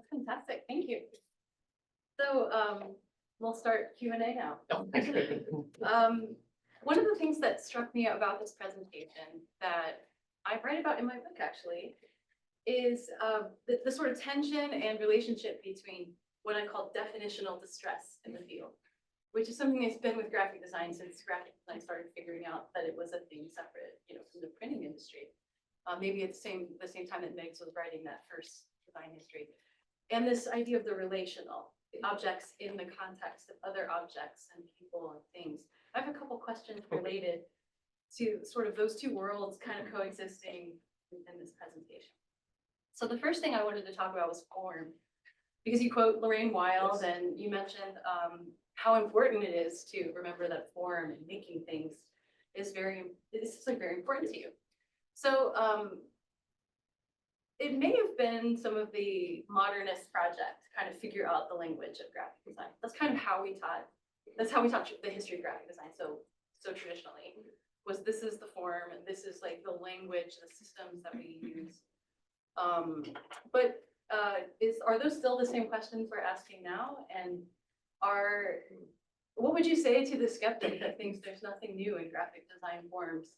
That's fantastic. Thank you. So we'll start Q&A now. One of the things that struck me about this presentation that I write about in my book actually is the sort of tension and relationship between what I call definitional distress in the field, which is something that's been with graphic design since graphic design started figuring out that it was a thing separate, from the printing industry. Maybe at the same time that Megs was writing that first design history. And this idea of the relational, the objects in the context of other objects and people and things. I have a couple questions related to sort of those two worlds kind of coexisting in this presentation. So the first thing I wanted to talk about was form, because you quote Lorraine Wild and you mentioned how important it is to remember that form and making things is very important to you. So it may have been some of the modernist project to kind of figure out the language of graphic design. That's kind of how we taught. That's how we taught the history of graphic design. So traditionally, was this is the form and this is like the language, the systems that we use. But are those still the same questions we're asking now? And what would you say to the skeptic that thinks there's nothing new in graphic design forms?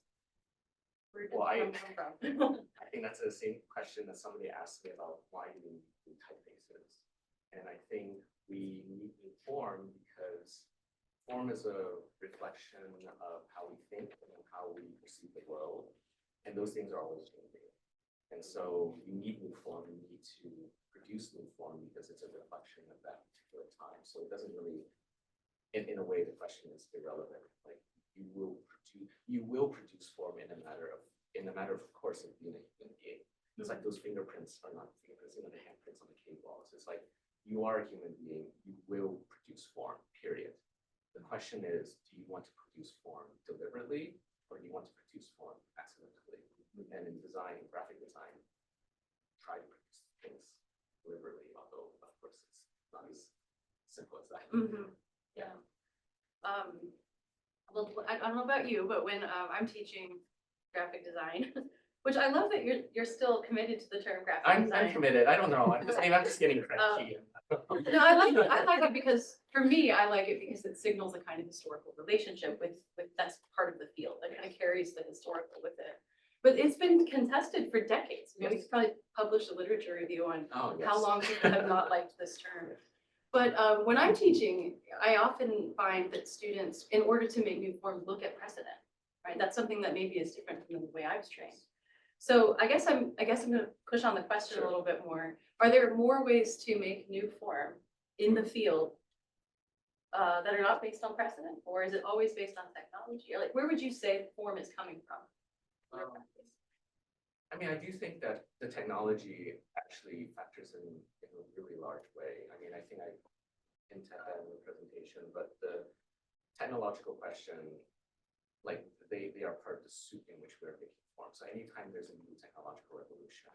Where did it come from? I think that's the same question that somebody asked me about why do we need typefaces. And I think we need new form because form is a reflection of how we think and how we perceive the world. And those things are always changing. And so you need new form, you need to produce new form because it's a reflection of that particular time. So it doesn't really, in a way, the question is irrelevant. Like you will produce form in a matter of course of being a human being. It's like those fingerprints are not fingerprints, the handprints on the cave walls. It's like you are a human being, you will produce form, period. The question is, do you want to produce form deliberately or do you want to produce form accidentally? And in design, graphic design, try to produce things deliberately, although of course it's not as simple as that. Yeah. Well, I don't know about you, but when I'm teaching graphic design, which I love that you're still committed to the term graphic design. I'm committed. I don't know. I'm just getting credit. No, I like it because for me, I like it because it signals a kind of historical relationship with that's part of the field that kind of carries the historical with it. But it's been contested for decades. We could probably publish a literature review on how long people have not liked this term. But when I'm teaching, I often find that students, in order to make new forms, look at precedent, right? That's something that maybe is different from the way I was trained. So I guess I'm going to push on the question a little bit more. Are there more ways to make new form in the field that are not based on precedent, or is it always based on technology? Or like, where would you say form is coming from? I mean, I do think that the technology actually factors in a really large way. I mean, I think I hinted at that in the presentation, but the technological question, like they are part of the soup in which we're making form. So anytime there's a new technological revolution,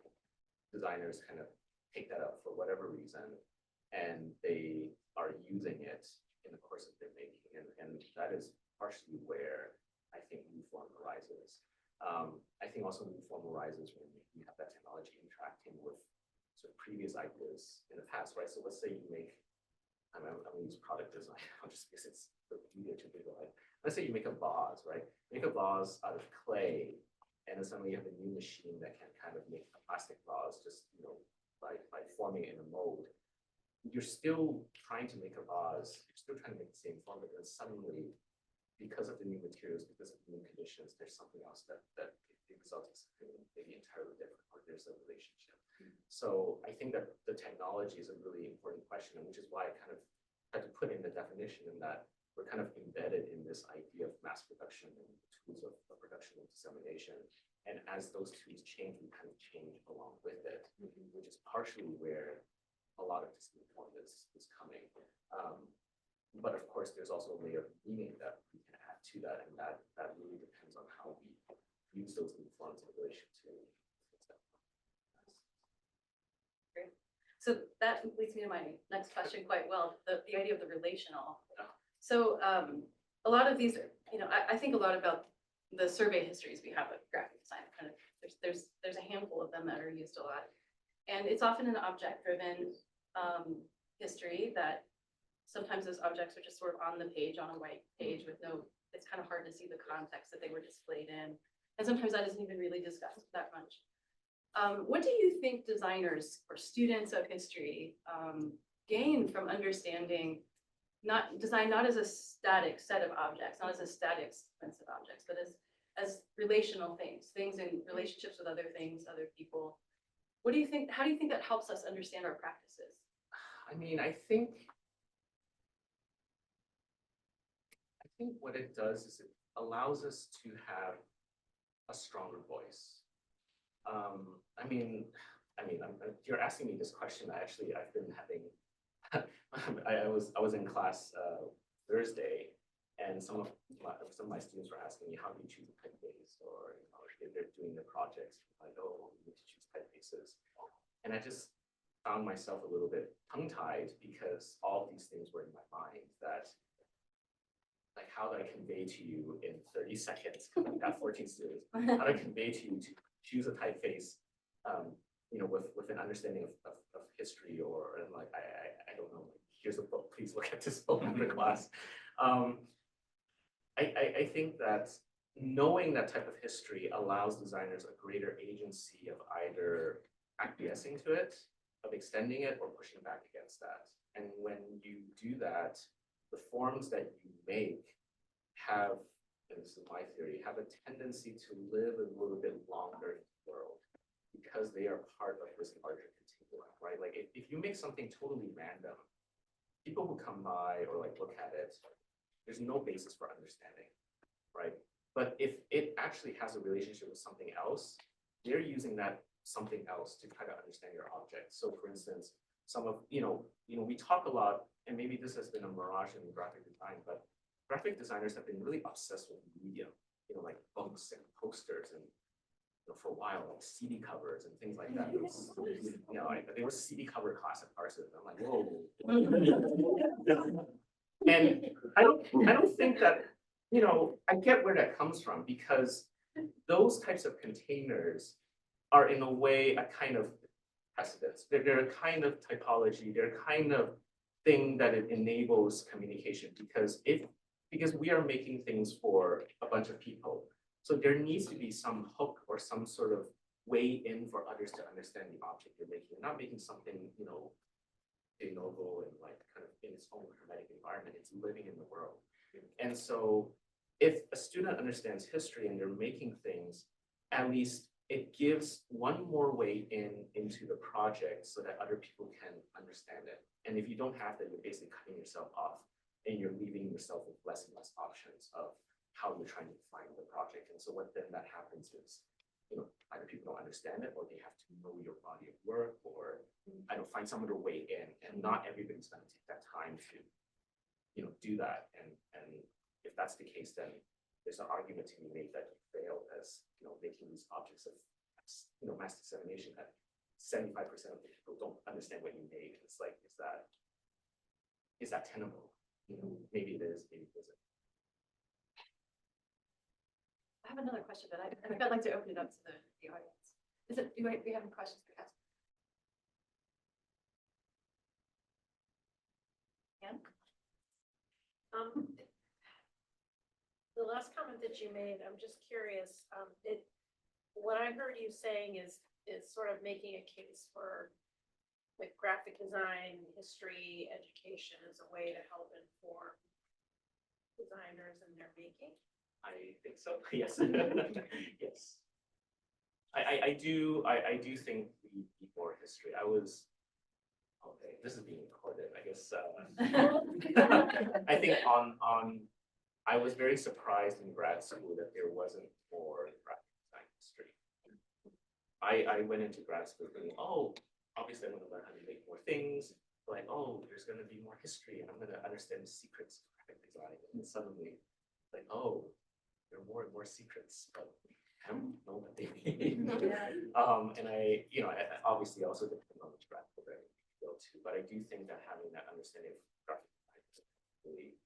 designers kind of take that up for whatever reason, and they are using it in the course of their making. And that is partially where I think new form arises. I think also new form arises when you have that technology interacting with sort of previous ideas in the past, right? So let's say you make, I'm going to use product design, just because it's easier to visualize. Let's say you make a vase, right? Make a vase out of clay, and then suddenly you have a new machine that can kind of make a plastic vase just, by forming it in a mold. You're still trying to make a vase, you're still trying to make the same form, but then suddenly, because of the new materials, because of the new conditions, there's something else that the result is maybe entirely different, or there's a relationship. So I think that the technology is a really important question, which is why I kind of had to put in the definition in that we're kind of embedded in this idea of mass production and tools of production and dissemination. And as those tools change, we kind of change along with it, which is partially where a lot of this new form is coming. But of course, there's also a layer of meaning that we can add to that, and that really depends on how we use those new forms in relation to. Great. So that leads me to my next question quite well, the idea of the relational. So a lot of these, I think a lot about the survey histories we have of graphic design. Kind of, there's a handful of them that are used a lot, and it's often an object-driven history that sometimes those objects are just sort of on the page, on a white page with no, it's kind of hard to see the context that they were displayed in. And sometimes that isn't even really discussed that much. What do you think designers or students of history gain from understanding design not as a static set of objects, not as a static sequence of objects, but as relational things in relationships with other things, other people? What do you think, how do you think that helps us understand our practices? I mean, I think what it does is it allows us to have a stronger voice. You're asking me this question. I've been having. I was in class Thursday, and some of my students were asking me, how do you choose a typeface, or if they're doing their projects, like, oh, you need to choose typefaces. And I just found myself a little bit tongue-tied because all these things were in my mind that, like, how do I convey to you in 30 seconds? Because I've got 14 students. How do I convey to you to choose a typeface, with an understanding of history, or and like I don't know. Here's a book. Please look at this book after class. I think that knowing that type of history allows designers a greater agency of either acquiescing to it, of extending it, or pushing back against that. And when you do that, the forms that you make have, and this is my theory, have a tendency to live a little bit longer in the world because they are part of this larger continuum, right? Like if you make something totally random, people who come by or like look at it, there's no basis for understanding, right? But if it actually has a relationship with something else, they're using that something else to try to understand your object. So for instance, we talk a lot, and maybe this has been a mirage in graphic design, but graphic designers have been really obsessed with medium, like books and posters, and for a while, like CD covers and things like that. There was a CD cover class at Parsons. I'm like, whoa. And I don't think that, I get where that comes from, because those types of containers are in a way a kind of precedence. They're a kind of typology. They're a kind of thing that it enables communication, because we are making things for a bunch of people. So there needs to be some hook or some sort of way in for others to understand the object you're making. You're not making something, de novo and like kind of in its own hermetic environment. It's living in the world. And so if a student understands history and they're making things, at least it gives one more way into the project so that other people can understand it. And if you don't have that, you're basically cutting yourself off and you're leaving yourself with less and less options of how you're trying to define the project. And so what then that happens is, either people don't understand it, or they have to know your body of work, or find some other way in. And not everybody's going to take that time to, do that. And if that's the case, then there's an argument to be made that you failed as, making these objects of, mass dissemination that 75% of the people don't understand what you made. It's like, is that tenable? Maybe it is, maybe it isn't. I have another question, but I think I'd like to open it up to the audience. Do we have any questions for Caspar? Yeah. The last comment that you made, I'm just curious, what I heard you saying is sort of making a case for like graphic design, history, education as a way to help inform designers in their making. I think so. Yes. Yes. I do think we need more history. Okay, this is being recorded, I guess. I think I was very surprised in grad school that there wasn't more graphic design history. I went into grad school thinking, oh, obviously I'm going to learn how to make more things. Like, oh, there's going to be more history, and I'm going to understand the secrets of graphic design. And suddenly, like, oh, there are more and more secrets, but I don't know what they mean. Yeah. And I obviously also depend on which grad program you go to, but I do think that having that understanding of graphic design is really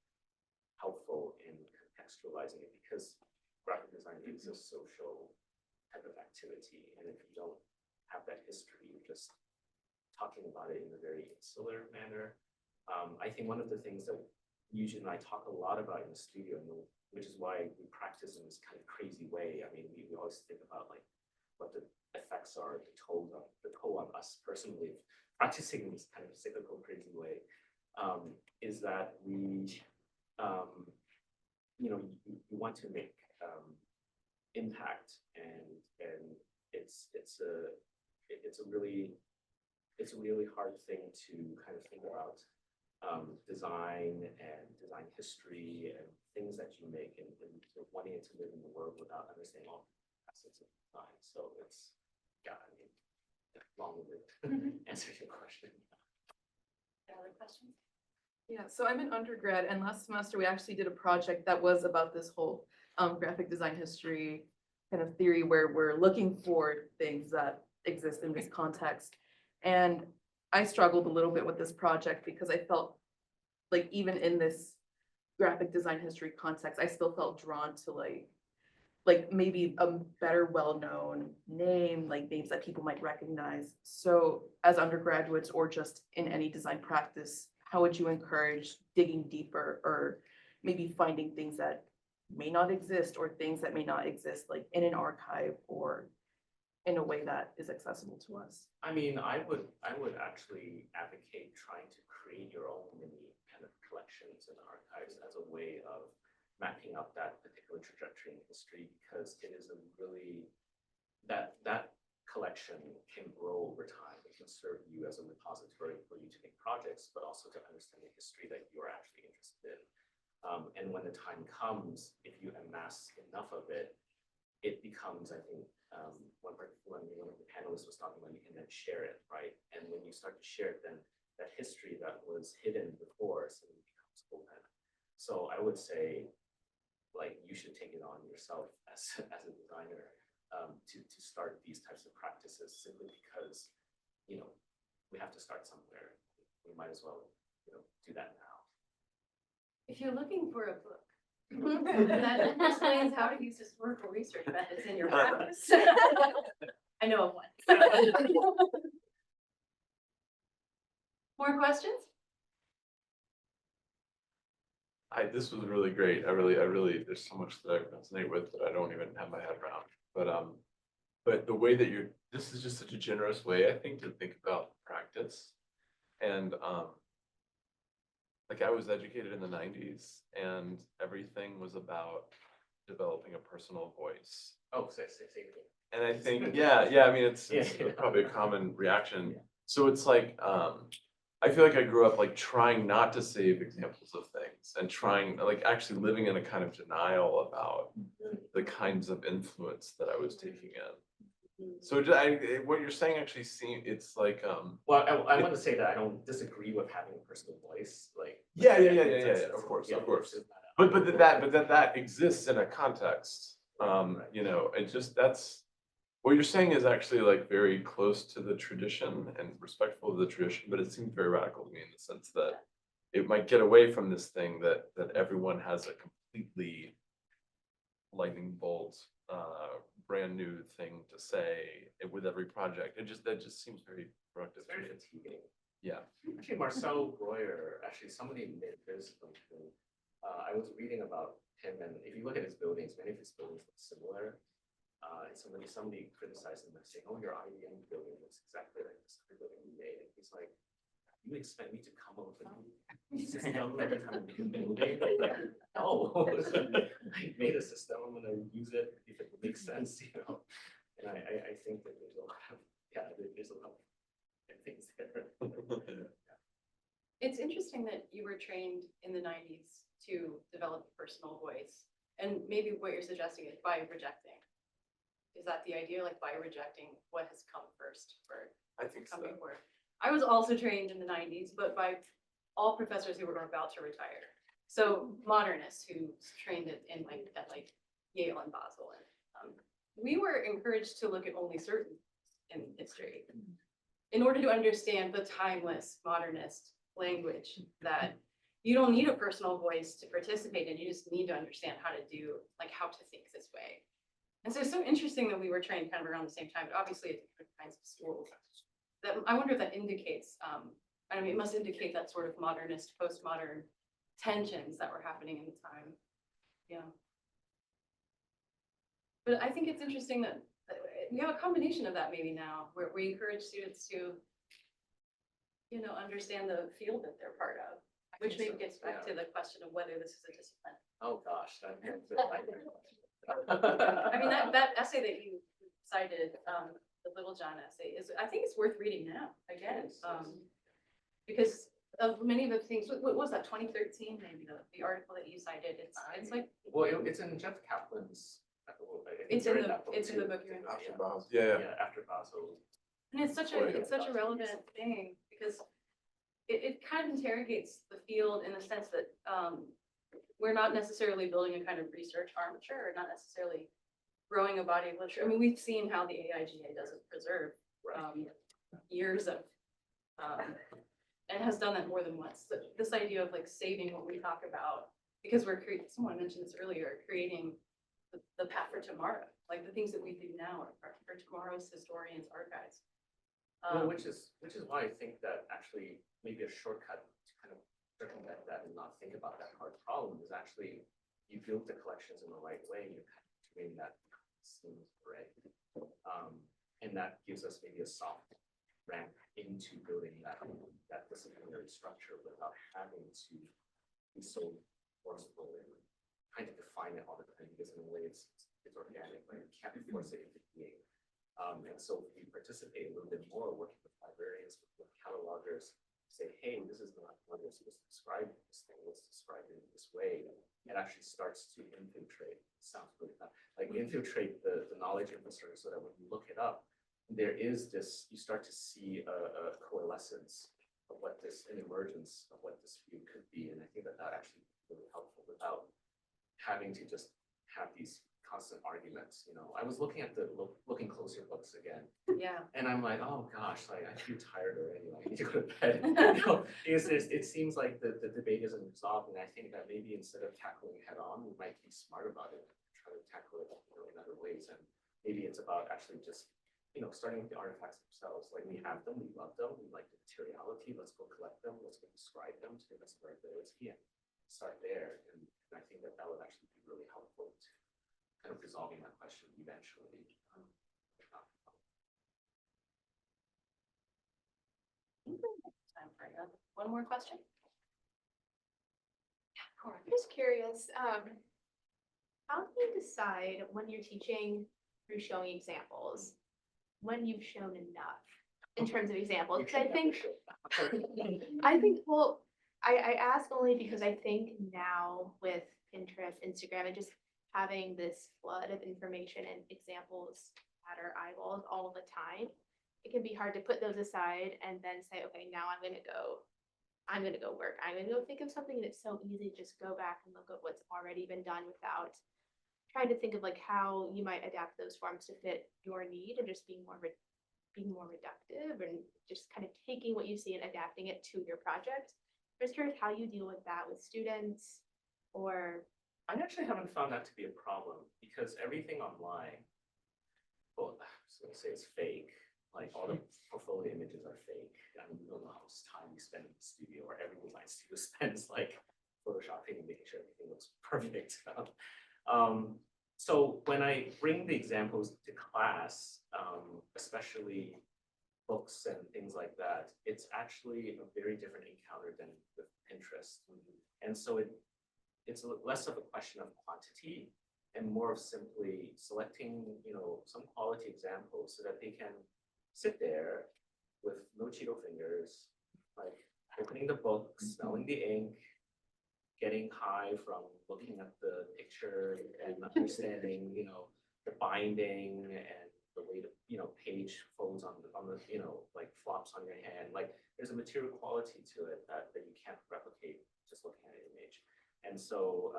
helpful in contextualizing it, because graphic design is a social type of activity, and if you don't have that history, you're just talking about it in a very insular manner. I think one of the things that Eugene and I talk a lot about in the studio, which is why we practice in this kind of crazy way. I mean, we always think about like what the effects are, the toll on us personally, practicing in this kind of cyclical, crazy way, is that we, you know, you want to make impact, and it's a really hard thing to kind of think about design and design history and things that you make, and wanting it to live in the world without understanding all facets of design. So it's, yeah, I mean, long-winded answer to your question. Other questions? Yeah, so I'm an undergrad, and last semester we actually did a project that was about this whole graphic design history kind of theory, where we're looking for things that exist in this context. And I struggled a little bit with this project because I felt like even in this graphic design history context, I still felt drawn to like maybe a better well-known name, like names that people might recognize. So as undergraduates or just in any design practice, how would you encourage digging deeper, or maybe finding things that may not exist, or things that may not exist like in an archive or in a way that is accessible to us? I mean, I would actually advocate trying to create your own mini kind of collections and archives as a way of mapping up that particular trajectory in history, because it is a really, that collection can grow over time. It can serve you as a repository for you to make projects, but also to understand the history that you are actually interested in. And when the time comes, if you amass enough of it, it becomes, I think, when one of the panelists was talking about, you can then share it, right? And when you start to share it, then that history that was hidden before suddenly becomes open. So I would say, like, you should take it on yourself as a designer, to start these types of practices, simply because, you know, we have to start somewhere. We might as well, you know, do that now. If you're looking for a book that explains how to use historical research methods in your practice, I know of one. More questions? This was really great. I really, there's so much that I resonate with that I don't even have my head around. But the way that this is just such a generous way, I think, to think about practice. And like, I was educated in the 90s, and everything was about developing a personal voice. Oh, say it again. And I think, yeah, I mean, it's Yeah. probably a common reaction. Yeah. So it's like, I feel like I grew up like trying not to save examples of things, and trying, like, actually living in a kind of denial about the kinds of influence that I was taking in. So what you're saying actually it's like, Well, I want to say that I don't disagree with having a personal voice, like. yeah, that's- of course. it's not- But that exists in a context, you know, it just, what you're saying is actually like very close to the tradition and respectful of the tradition, but it seems very radical to me in the sense that it might get away from this thing that everyone has a completely lightning bolt, brand new thing to say with every project. That just seems very productive. It's very fatiguing. Yeah. Actually, Marcel Breuer, somebody made this something. I was reading about him, and if you look at his buildings, many of his buildings look similar. And somebody criticized him by saying, "Oh, your IBM building looks exactly like this other building you made." And he's like, "You expect me to come up with a new system every time we do a building?" No, I made a system. I'm going to use it if it makes sense, you know. And I think that there's a lot of things there. It's interesting that you were trained in the 90s to develop a personal voice, and maybe what you're suggesting is by rejecting. Is that the idea, like by rejecting what has come first or I think so. come before? I was also trained in the 90s, but by all professors who were about to retire. So modernists who trained at Yale and Basel, and we were encouraged to look at only certain in history in order to understand the timeless modernist language that you don't need a personal voice to participate in. You just need to understand how to think this way. And so it's so interesting that we were trained kind of around the same time, but obviously at different kinds of schools. that, I wonder if that indicates, I mean, it must indicate that sort of modernist, postmodern tensions that were happening in the time. Yeah. But I think it's interesting that we have a combination of that maybe now, where we encourage students to, understand the field that they're part of, which maybe gets back to the question of whether this is a discipline. Oh, gosh. I mean, that essay that you cited, the Littlejohn essay I think it's worth reading now, again. Because of many of the things, what was that, 2013, maybe the article that you cited, it's like. Well, it's in Jeff Kaplan's. It's in the book you're in. After Basel, yeah. After Basel. And it's such a relevant thing, because it kind of interrogates the field in the sense that, we're not necessarily building a kind of research armature, or not necessarily growing a body of literature. I mean, we've seen how the AIGA doesn't preserve, years of, and has done that more than once. So this idea of like saving what we talk about, because we're creating, someone mentioned this earlier, creating the path for tomorrow, like the things that we do now are for tomorrow's historians, archives. Well, which is why I think that actually maybe a shortcut to kind of circumvent that and not think about that hard problem is actually you build the collections in the right way, you're kind of doing that seems right. And that gives us maybe a soft ramp into building that disciplinary structure without having to be so forceful and trying to define it all the time, because in a way it's organic, right? You can't force it into being. And so if you participate a little bit more, working with librarians, with catalogers, say, hey, this is not what we're supposed to describe this thing, let's describe it in this way. It actually starts to infiltrate, sounds really bad, like infiltrate the knowledge infrastructure, so that when you look it up, there is this, you start to see a coalescence of what this, an emergence of what this view could be. And I think that actually is really helpful without having to just have these constant arguments. I was looking at the Looking Closer books again, Yeah. and I'm like, oh gosh, like I feel tired already. Like, I need to go to bed. Because it seems like the debate isn't resolved, and I think that maybe instead of tackling it head on, we might be smart about it, try to tackle it in other ways. And maybe it's about actually just starting with the artifacts themselves. Like, we have them, we love them, we like the materiality. Let's go collect them. Let's go describe them to the best of our ability and start there. And I think that would actually be really helpful to kind of resolving that question eventually. Time for one more question. Yeah, Cora. I'm just curious, how do you decide when you're teaching through showing examples, when you've shown enough in terms of examples? Because well, I ask only because I think now with Pinterest, Instagram, and just having this flood of information and examples at our eyeballs all the time, it can be hard to put those aside and then say, okay, now I'm gonna go work. I'm gonna go think of something, and it's so easy to just go back and look at what's already been done without trying to think of like how you might adapt those forms to fit your need, and just being more reductive and just kind of taking what you see and adapting it to your project. I'm just curious how you deal with that with students, or I actually haven't found that to be a problem, because everything online, well, I was going to say it's fake. Like, all the portfolio images are fake. I mean, we don't know how much time we spend in the studio, or every design studio spends like photoshopping and making sure everything looks perfect. So when I bring the examples to class, especially books and things like that, it's actually a very different encounter than with Pinterest. And so it's less of a question of quantity and more of simply selecting, some quality examples so that they can sit there with no Cheeto fingers, like opening the book, smelling the ink, getting high from looking at the picture and understanding, the binding and the way the, page folds on the, like flops on your hand. Like, there's a material quality to it that you can't replicate just looking at an image. And so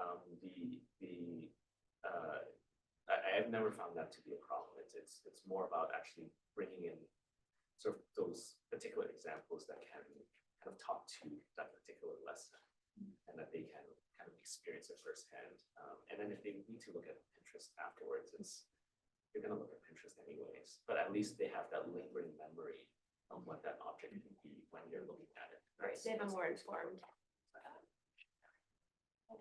I've never found that to be a problem. It's more about actually bringing in sort of those particular examples that can kind of talk to that particular lesson, and that they can kind of experience it firsthand. And then if they need to look at Pinterest afterwards, you're going to look at Pinterest anyways, but at least they have that lingering memory what that object can be when you're looking at it. They have a more informed.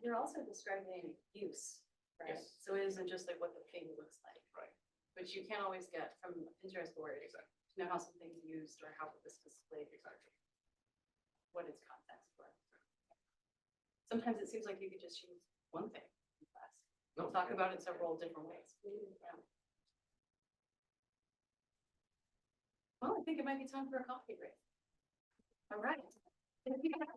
You're also describing use, right? Yes. So it isn't just like what the thing looks like. Right. Which you can't always get from a Pinterest board. Exactly. To know how something's used or how it's displayed, Exactly. what its context for. Sometimes it seems like you could just choose one thing in class. No, Talk yeah. about it several different ways. Yeah. Well, I think it might be time for a coffee break. All right.